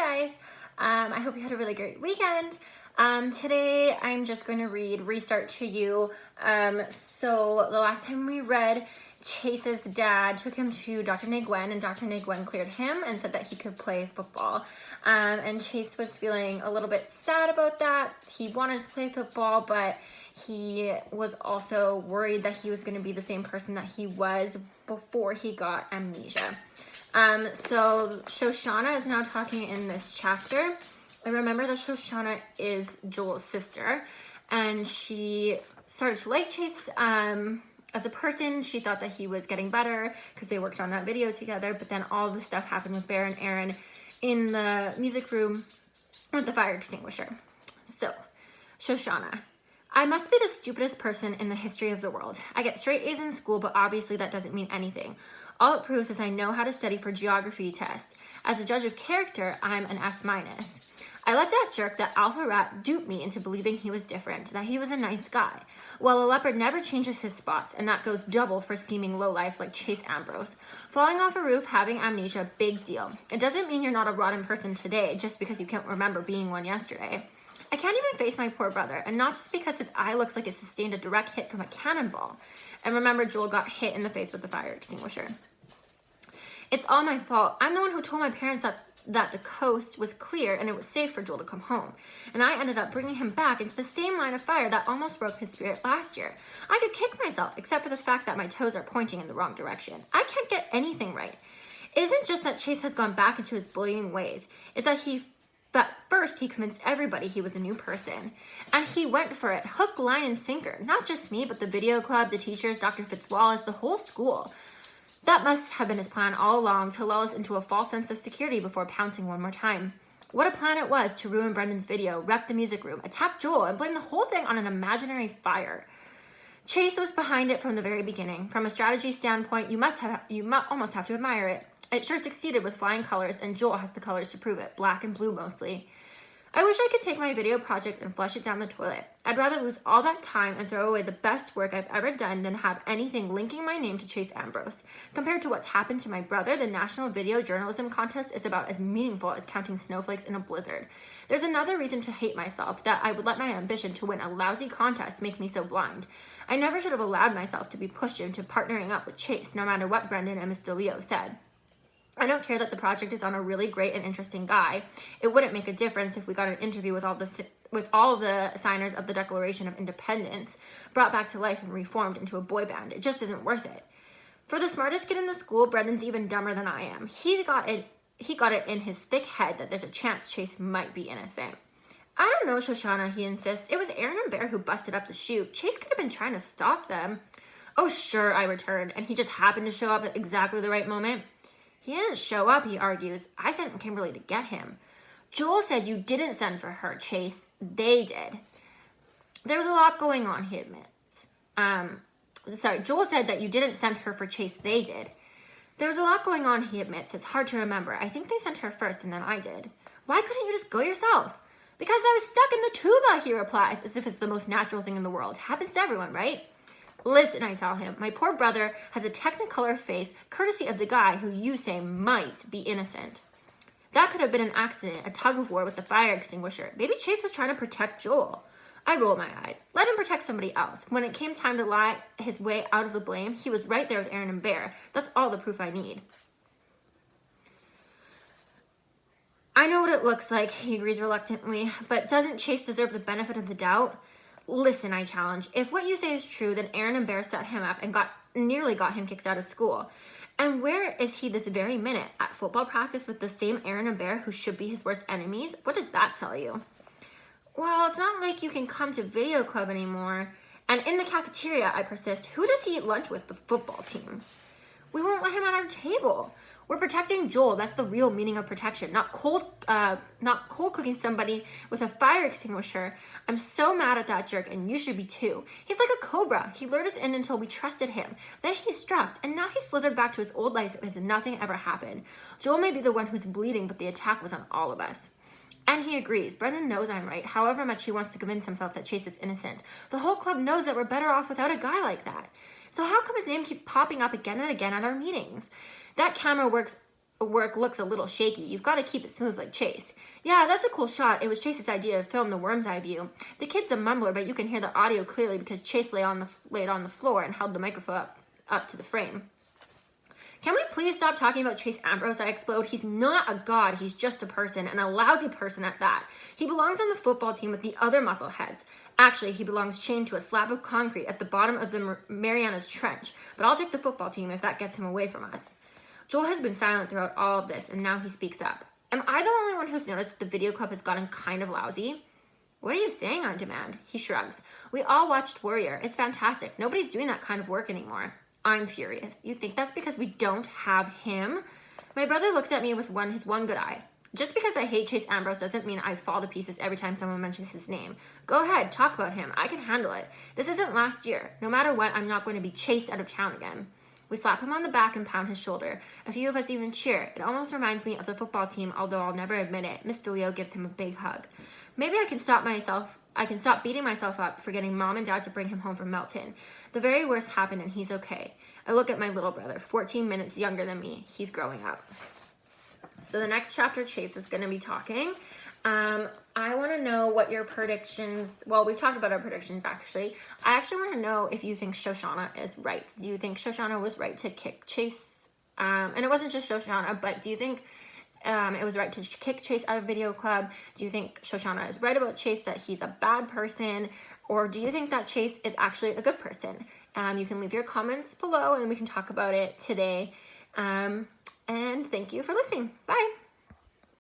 guys. I hope you had a really great weekend. Today I'm just going to read Restart to You. So the last time we read, Chase's dad took him to Dr. Nguyen, and Dr. Nguyen cleared him and said that he could play football. And Chase was feeling a little bit sad about that. He wanted to play football, but he was also worried that he was going to be the same person that he was before he got amnesia. So Shoshana is now talking in this chapter. I remember that Shoshana is Joel's sister, and she started to like Chase as a person. She thought that he was getting better because they worked on that video together, but then all the stuff happened with Bear and Aaron in the music room with the fire extinguisher. So, Shoshana. I must be the stupidest person in the history of the world. I get straight A's in school, but obviously that doesn't mean anything. All it proves is I know how to study for geography test. As a judge of character, I'm an F-. I let that jerk, that alpha rat, dupe me into believing he was different, that he was a nice guy. Well, a leopard never changes his spots, and that goes double for scheming lowlife like Chase Ambrose. Falling off a roof, having amnesia, big deal. It doesn't mean you're not a rotten person today just because you can't remember being one yesterday. I can't even face my poor brother, and not just because his eye looks like it sustained a direct hit from a cannonball. And remember, Joel got hit in the face with the fire extinguisher. It's all my fault. I'm the one who told my parents that the coast was clear and it was safe for Joel to come home. And I ended up bringing him back into the same line of fire that almost broke his spirit last year. I could kick myself, except for the fact that my toes are pointing in the wrong direction. I can't get anything right. It isn't just that Chase has gone back into his bullying ways. It's that first he convinced everybody he was a new person. And he went for it, hook, line, and sinker. Not just me, but the video club, the teachers, Dr. Fitzwallace, the whole school. That must have been his plan all along, to lull us into a false sense of security before pouncing one more time. What a plan it was to ruin Brendan's video, wreck the music room, attack Joel, and blame the whole thing on an imaginary fire. Chase was behind it from the very beginning. From a strategy standpoint, you almost have to admire it. It sure succeeded with flying colors, and Joel has the colors to prove it, black and blue mostly. I wish I could take my video project and flush it down the toilet. I'd rather lose all that time and throw away the best work I've ever done than have anything linking my name to Chase Ambrose. Compared to what's happened to my brother, the National Video Journalism Contest is about as meaningful as counting snowflakes in a blizzard. There's another reason to hate myself, that I would let my ambition to win a lousy contest make me so blind. I never should have allowed myself to be pushed into partnering up with Chase, no matter what Brendan and Miss DeLeo said. I don't care that the project is on a really great and interesting guy. It wouldn't make a difference if we got an interview with all the signers of the Declaration of Independence, brought back to life and reformed into a boy band. It just isn't worth it. For the smartest kid in the school, Brendan's even dumber than I am. He got it in his thick head that there's a chance Chase might be innocent. I don't know, Shoshana, he insists. It was Aaron and Bear who busted up the chute. Chase could have been trying to stop them. Oh, sure, I returned, and he just happened to show up at exactly the right moment. He didn't show up, he argues. I sent Kimberly to get him. Joel said you didn't send for her, Chase. They did. There was a lot going on, he admits. Joel said that you didn't send her for Chase. They did. There was a lot going on, he admits. It's hard to remember. I think they sent her first and then I did. Why couldn't you just go yourself? Because I was stuck in the tuba, he replies, as if it's the most natural thing in the world. Happens to everyone, right? Listen, I tell him, my poor brother has a technicolor face courtesy of the guy who you say might be innocent. That could have been an accident, a tug of war with the fire extinguisher. Maybe Chase was trying to protect Joel. I roll my eyes. Let him protect somebody else. When it came time to lie his way out of the blame, he was right there with Aaron and Bear. That's all the proof I need. I know what it looks like, he agrees reluctantly, but doesn't Chase deserve the benefit of the doubt? Listen, I challenge. If what you say is true, then Aaron and Bear set him up and nearly got him kicked out of school. And where is he this very minute? At football practice with the same Aaron and Bear who should be his worst enemies? What does that tell you? Well, it's not like you can come to video club anymore. And in the cafeteria, I persist, who does he eat lunch with? The football team. We won't let him at our table. We're protecting Joel. That's the real meaning of protection, not cold cooking somebody with a fire extinguisher. I'm so mad at that jerk, and you should be too. He's like a cobra. He lured us in until we trusted him. Then he struck, and now he slithered back to his old life as if nothing ever happened. Joel may be the one who's bleeding, but the attack was on all of us. And he agrees. Brendan knows I'm right, however much he wants to convince himself that Chase is innocent. The whole club knows that we're better off without a guy like that. So how come his name keeps popping up again and again at our meetings? That camera works work looks a little shaky. You've got to keep it smooth like Chase. Yeah, that's a cool shot. It was Chase's idea to film the worm's eye view. The kid's a mumbler, but you can hear the audio clearly because Chase laid it on the floor and held the microphone up to the frame. Can we please stop talking about Chase Ambrose? I explode. He's not a god. He's just a person, and a lousy person at that. He belongs on the football team with the other muscleheads. Actually, he belongs chained to a slab of concrete at the bottom of the Marianas Trench, but I'll take the football team if that gets him away from us. Joel has been silent throughout all of this, and now he speaks up. Am I the only one who's noticed that the video club has gotten kind of lousy? What are you saying, I demand? He shrugs. We all watched Warrior. It's fantastic. Nobody's doing that kind of work anymore. I'm furious. You think that's because we don't have him? My brother looks at me with his one good eye. Just because I hate Chase Ambrose doesn't mean I fall to pieces every time someone mentions his name. Go ahead, talk about him. I can handle it. This isn't last year. No matter what, I'm not going to be chased out of town again. We slap him on the back and pound his shoulder. A few of us even cheer. It almost reminds me of the football team, although I'll never admit it. Miss DeLeo gives him a big hug. Maybe I can stop beating myself up for getting Mom and Dad to bring him home from Melton. The very worst happened and he's okay. I look at my little brother, 14 minutes younger than me. He's growing up. So the next chapter, Chase is going to be talking. I want to know what your predictions, well, we've talked about our predictions actually. I actually want to know if you think Shoshana is right. Do you think Shoshana was right to kick Chase? And it wasn't just Shoshana, but do you think it was right to kick Chase out of video club? Do you think Shoshana is right about Chase, that he's a bad person? Or do you think that Chase is actually a good person? You can leave your comments below and we can talk about it today. And thank you for listening. Bye.